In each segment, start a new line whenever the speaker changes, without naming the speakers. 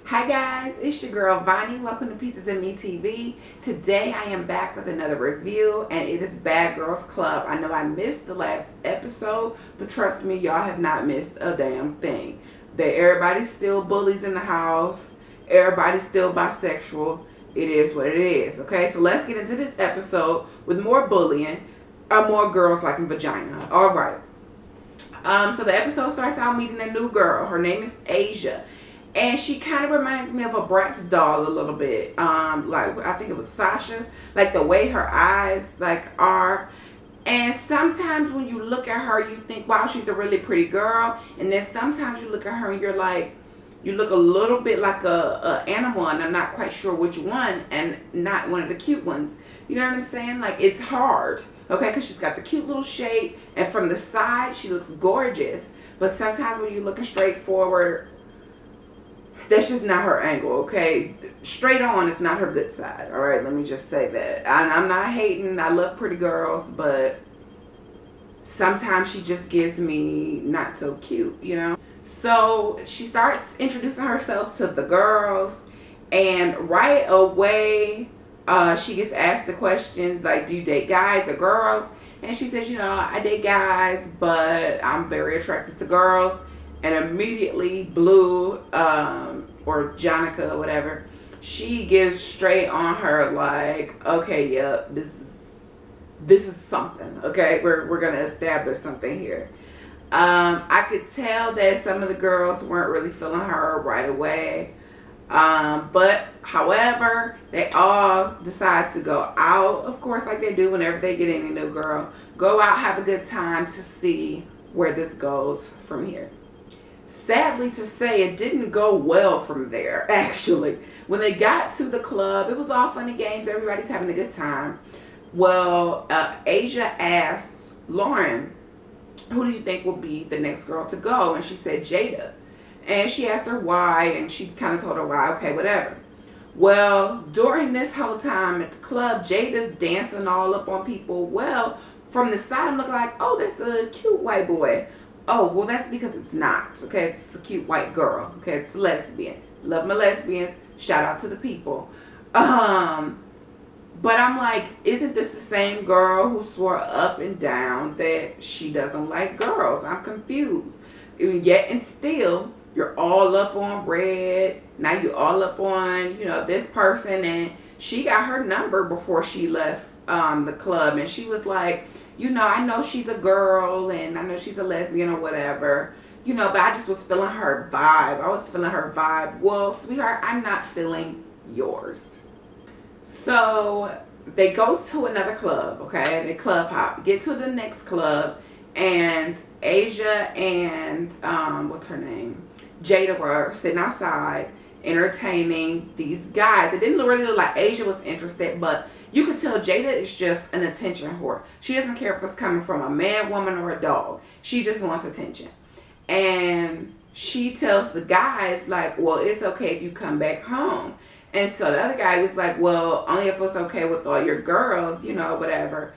Hi guys, it's your girl Vonnie. Welcome to Pieces of Me TV. Today I am back with another review and it is Bad Girls Club. I know I missed the last episode, but trust me, y'all have not missed a damn thing. Everybody's still bullies in the house. Everybody's still bisexual. It is what it is. Okay, so let's get into this episode with more bullying or more girls liking vagina. Alright. So the episode starts out meeting a new girl. Her name is Asia. And she kind of reminds me of a Bratz doll a little bit. Like, I think it was Sasha. Like, the way her eyes, like, are. And sometimes when you look at her, you think, wow, she's a really pretty girl. And then sometimes you look at her and you're like, you look a little bit like a animal. And I'm not quite sure which one. And not one of the cute ones. You know what I'm saying? Like, it's hard. Okay? Because she's got the cute little shape. And from the side, she looks gorgeous. But sometimes when you're looking straight forward, that's just not her angle, okay? Straight on is not her good side, all right? Let me just say that. I'm not hating. I love pretty girls, but sometimes she just gives me not so cute, you know? So she starts introducing herself to the girls, and right away, she gets asked the question, like, do you date guys or girls? And she says, you know, I date guys, but I'm very attracted to girls. And immediately Blue, or Jonica, or whatever, she gives straight on her like, okay, yep, this is something, okay? We're gonna establish something here. I could tell that some of the girls weren't really feeling her right away. But however, they all decide to go out, of course, like they do whenever they get any new girl. Go out, have a good time to see where this goes from here. Sadly to say, it didn't go well from there, actually. When they got to the club, it was all fun and games. Everybody's having a good time. Well, Asia asked Lauren, who do you think will be the next girl to go? And she said Jada. And she asked her why, and she kind of told her why. Okay, whatever. Well, during this whole time at the club, Jada's dancing all up on people. Well, from the side, I'm looking like, oh, that's a cute white boy. Oh, well, that's because it's not, okay? It's a cute white girl, okay? It's a lesbian. Love my lesbians. Shout out to the people. But I'm like, isn't this the same girl who swore up and down that she doesn't like girls? I'm confused. Yet and still, you're all up on Red. Now you're all up on, you know, this person. And she got her number before she left the club. And she was like, you know, I know she's a girl and I know she's a lesbian or whatever, you know, but I just was feeling her vibe. I was feeling her vibe. Well, sweetheart, I'm not feeling yours. So they go to another club, okay? They club hop, get to the next club, and Asia and, what's her name? Jada were sitting outside entertaining these guys. It didn't really look like Asia was interested, but you could tell Jada is just an attention whore. She doesn't care if it's coming from a man, woman, or a dog. She just wants attention. And she tells the guys, like, well, it's okay if you come back home. And so the other guy was like, well, only if it's okay with all your girls, you know, whatever.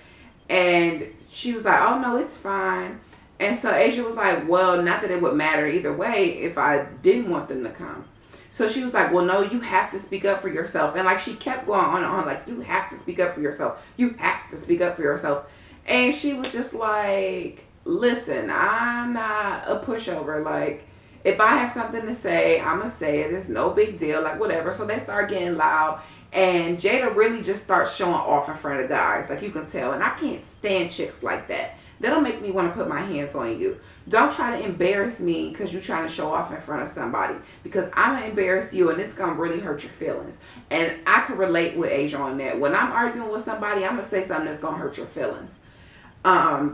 And she was like, oh, no, it's fine. And so Asia was like, well, not that it would matter either way if I didn't want them to come. So she was like, well, no, you have to speak up for yourself. And like, she kept going on and on, like, you have to speak up for yourself. You have to speak up for yourself. And she was just like, listen, I'm not a pushover. Like, if I have something to say, I'm going to say it. It's no big deal, like, whatever. So they start getting loud. And Jada really just starts showing off in front of guys, like you can tell. And I can't stand chicks like that. That'll make me want to put my hands on you. Don't try to embarrass me because you're trying to show off in front of somebody. Because I'm going to embarrass you and it's going to really hurt your feelings. And I can relate with Asia on that. When I'm arguing with somebody, I'm going to say something that's going to hurt your feelings.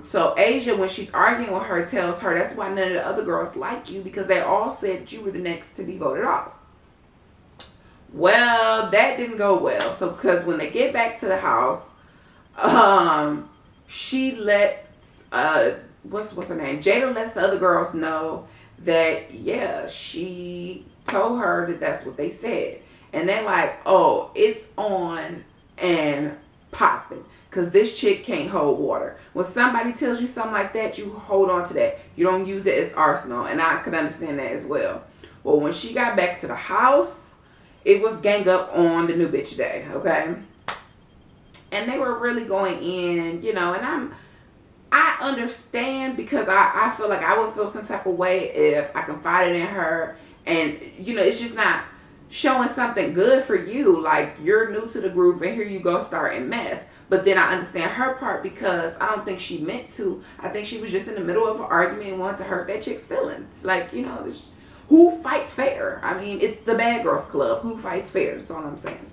So Asia, when she's arguing with her, tells her that's why none of the other girls like you. Because they all said that you were the next to be voted off. Well, that didn't go well. So because when they get back to the house, she let what's her name? Jada lets the other girls know that, yeah, she told her that that's what they said. And they're like, oh, it's on and popping. Because this chick can't hold water. When somebody tells you something like that, you hold on to that. You don't use it as arsenal. And I could understand that as well. Well, when she got back to the house, it was gang up on the new bitch day, okay? And they were really going in, and I understand, because I feel like I would feel some type of way if I confided in her, and it's just not showing something good for you. Like, you're new to the group and here you go starting mess. But then I understand her part, because I don't think she meant to. I think she was just in the middle of an argument and wanted to hurt that chick's feelings. Like, who fights fair? I mean, it's the Bad Girls Club. Who fights fair? That's all I'm saying.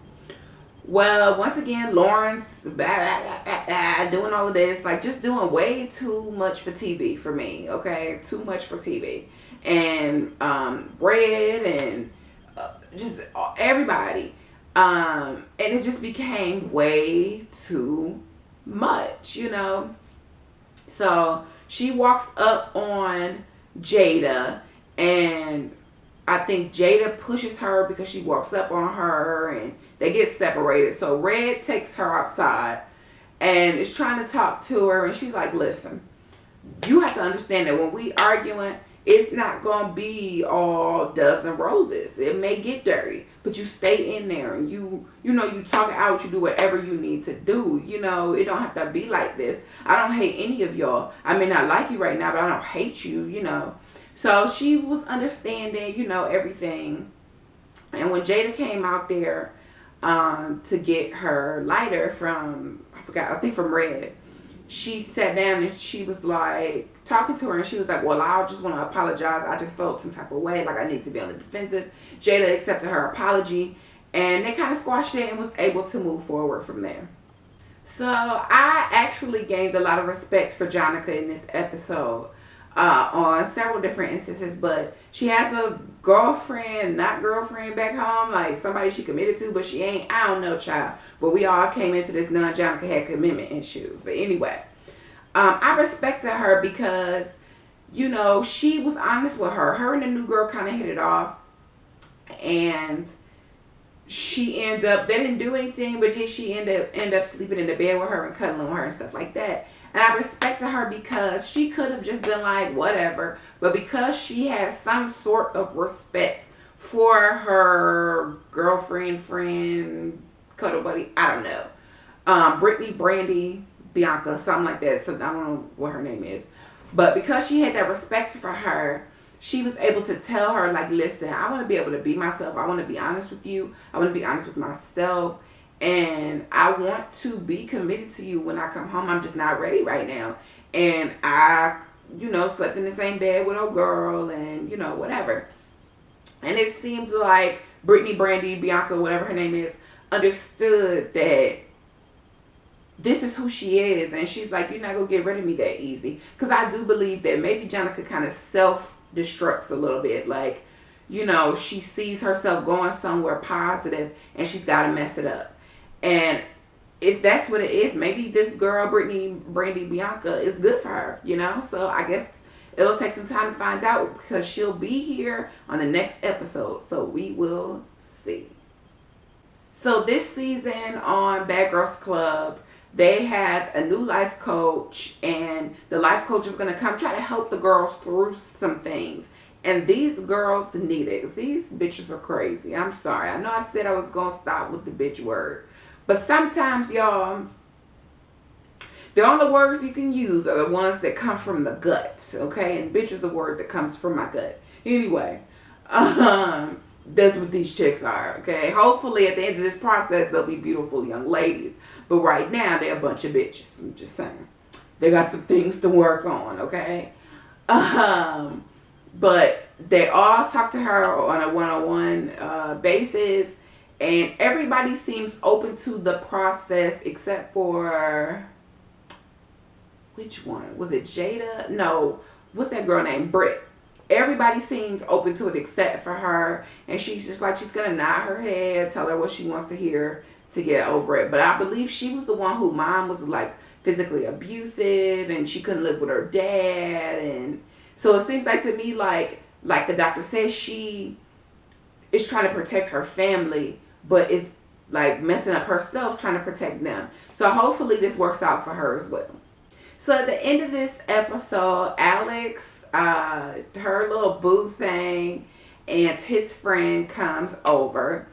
Well, once again, Lawrence doing all of this, like, just doing way too much for TV for me, okay? Too much for TV. And Red and just everybody. And it just became way too much, So she walks up on Jada, and I think Jada pushes her because she walks up on her, and they get separated. So Red takes her outside and is trying to talk to her, and she's like, listen, you have to understand that when we arguing, it's not going to be all doves and roses. It may get dirty, but you stay in there, and you talk it out, you do whatever you need to do. It don't have to be like this. I don't hate any of y'all. I may not like you right now, but I don't hate you, So she was understanding, everything. And when Jada came out there to get her lighter from, I think from Red, she sat down and she was like talking to her, and she was like, well, I just want to apologize. I just felt some type of way, like I need to be on the defensive. Jada accepted her apology, and they kind of squashed it and was able to move forward from there. So I actually gained a lot of respect for Jonica in this episode on several different instances, but she has a girlfriend back home, like somebody she committed to, but she ain't, I don't know, child. But we all came into this knowing Jonica had commitment issues. But anyway, I respected her because, she was honest with her. Her and the new girl kind of hit it off, and she ended up, they didn't do anything, but she ended up sleeping in the bed with her and cuddling with her and stuff like that. And I respected her because she could have just been like, whatever. But because she has some sort of respect for her girlfriend, friend, cuddle buddy, I don't know. Brittany, Brandy, Bianca, something like that. So I don't know what her name is. But because she had that respect for her, she was able to tell her, like, listen, I want to be able to be myself. I want to be honest with you. I want to be honest with myself. And I want to be committed to you when I come home. I'm just not ready right now. And I, slept in the same bed with old girl and, whatever. And it seems like Brittany, Brandy, Bianca, whatever her name is, understood that this is who she is. And she's like, you're not going to get rid of me that easy. Because I do believe that maybe Jonica kind of self-destructs a little bit. Like, she sees herself going somewhere positive and she's got to mess it up. And if that's what it is, maybe this girl, Brittany, Brandy, Bianca, is good for her, So I guess it'll take some time to find out, because she'll be here on the next episode. So we will see. So this season on Bad Girls Club, they have a new life coach, and the life coach is going to come try to help the girls through some things. And these girls need it, because these bitches are crazy. I'm sorry. I know I said I was going to stop with the bitch word. But sometimes, y'all, the only words you can use are the ones that come from the gut, okay? And bitch is the word that comes from my gut. Anyway, that's what these chicks are, okay? Hopefully, at the end of this process, they'll be beautiful young ladies. But right now, they're a bunch of bitches. I'm just saying. They got some things to work on, okay? But they all talk to her on a one-on-one basis. And everybody seems open to the process except for, which one? Was it Jada? No. What's that girl named? Britt. Everybody seems open to it except for her. And she's just like, she's going to nod her head, tell her what she wants to hear to get over it. But I believe she was the one who mom was like physically abusive and she couldn't live with her dad. And so it seems like to me like the doctor says, she is trying to protect her family, but it's like messing up herself trying to protect them. So hopefully this works out for her as well. So at the end of this episode, Alex, her little boo thing, and his friend comes over.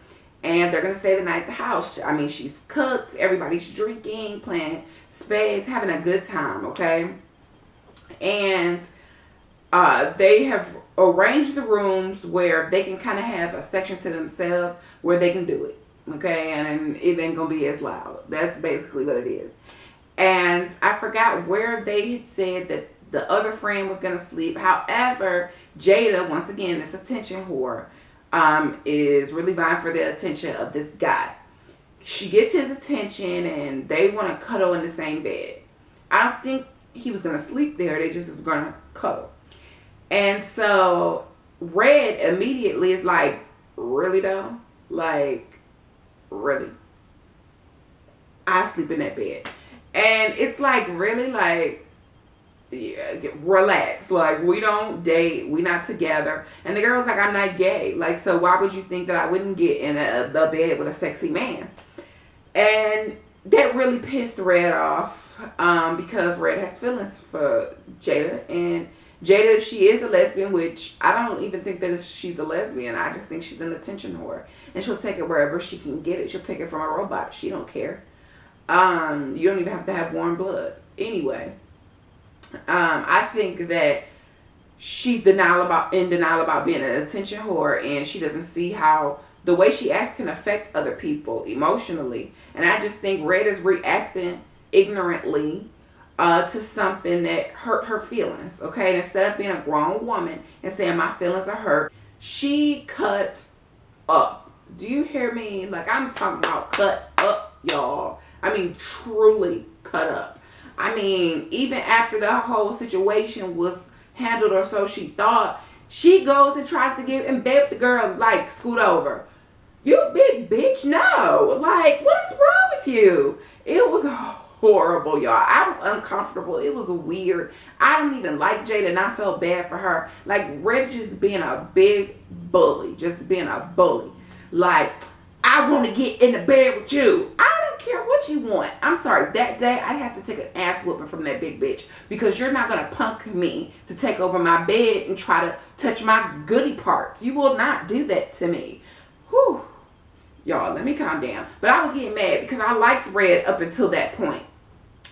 and they're gonna stay the night at the house. I mean, she's cooked, everybody's drinking, playing spades, having a good time, okay? And they have arranged the rooms where they can kind of have a section to themselves where they can do it, okay? And it ain't gonna be as loud. That's basically what it is. And I forgot where they had said that the other friend was gonna sleep. However, Jada, once again, this attention whore, is really vying for the attention of this guy. She gets his attention and they want to cuddle in the same bed. I don't think he was going to sleep there. They just was going to cuddle. And so Red immediately is like, really though? Like, really? I sleep in that bed. And it's like, really? Like, yeah, relax. Like, we don't date. We not together. And the girl's like, I'm not gay. Like, so why would you think that I wouldn't get in the bed with a sexy man? And that really pissed Red off, because Red has feelings for Jada. And Jada, if she is a lesbian, which I don't even think that she's a lesbian. I just think she's an attention whore. And she'll take it wherever she can get it. She'll take it from a robot. She don't care. You don't even have to have warm blood. Anyway, I think that she's in denial about being an attention whore, and she doesn't see how the way she acts can affect other people emotionally. And I just think Red is reacting ignorantly to something that hurt her feelings, okay? And instead of being a grown woman and saying my feelings are hurt, she cut up. Do you hear me? Like, I'm talking about cut up, y'all. I mean, truly cut up. I mean, even after the whole situation was handled, or so she thought, she goes and tries to get in bed with the girl, like, scoot over. You big bitch, no. Like, what is wrong with you? It was horrible, y'all. I was uncomfortable. It was weird. I don't even like Jada, and I felt bad for her. Like, Red just being a big bully. Just being a bully. Like, I want to get in the bed with you. I don't care what you want. I'm sorry. That day, I'd have to take an ass whooping from that big bitch, because you're not going to punk me to take over my bed and try to touch my goody parts. You will not do that to me. Whew. Y'all, let me calm down. But I was getting mad because I liked Red up until that point.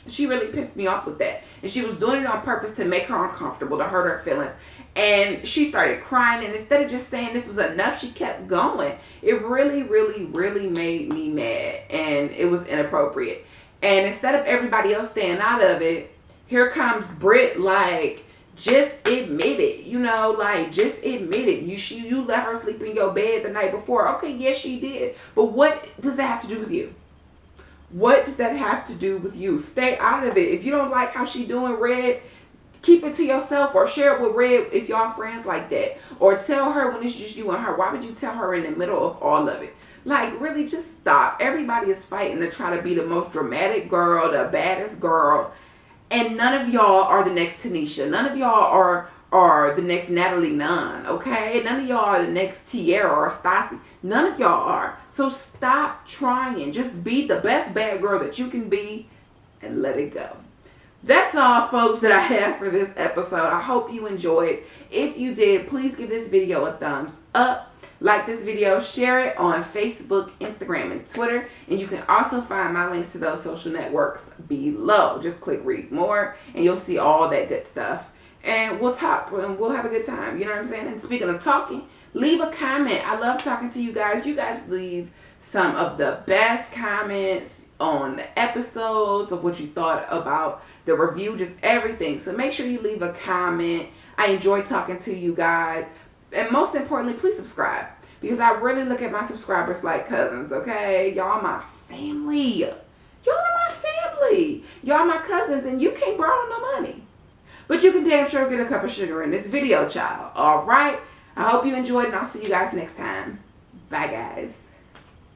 She really pissed me off with that. And she was doing it on purpose to make her uncomfortable, to hurt her feelings. And she started crying. And instead of just saying this was enough, she kept going. It really, really, really made me mad. And it was inappropriate. And instead of everybody else staying out of it, here comes Britt, like, just admit it, you know, like, just admit it. You let her sleep in your bed the night before. Okay, yes, she did. But what does that have to do with you? What does that have to do with you? Stay out of it. If you don't like how she doing, Red, keep it to yourself, or share it with Red if y'all friends like that. Or tell her when it's just you and her. Why would you tell her in the middle of all of it? Like, really, just stop. Everybody is fighting to try to be the most dramatic girl, the baddest girl. And none of y'all are the next Tanisha. None of y'all are the next Natalie Nunn, okay? None of y'all are the next Tierra or Stassi. None of y'all are. So stop trying. Just be the best bad girl that you can be and let it go. That's all, folks, that I have for this episode. I hope you enjoyed. If you did, please give this video a thumbs up. Like this video, share it on Facebook, Instagram, and Twitter. And you can also find my links to those social networks below. Just click read more and you'll see all that good stuff. And we'll talk and we'll have a good time. You know what I'm saying? And speaking of talking, leave a comment. I love talking to you guys. You guys leave some of the best comments on the episodes, of what you thought about the review, just everything. So make sure you leave a comment. I enjoy talking to you guys. And most importantly, please subscribe, because I really look at my subscribers like cousins, okay? Y'all my family. Y'all are my family. Y'all my cousins, and you can't borrow no money. But you can damn sure get a cup of sugar in this video, child. All right? I hope you enjoyed, and I'll see you guys next time. Bye, guys.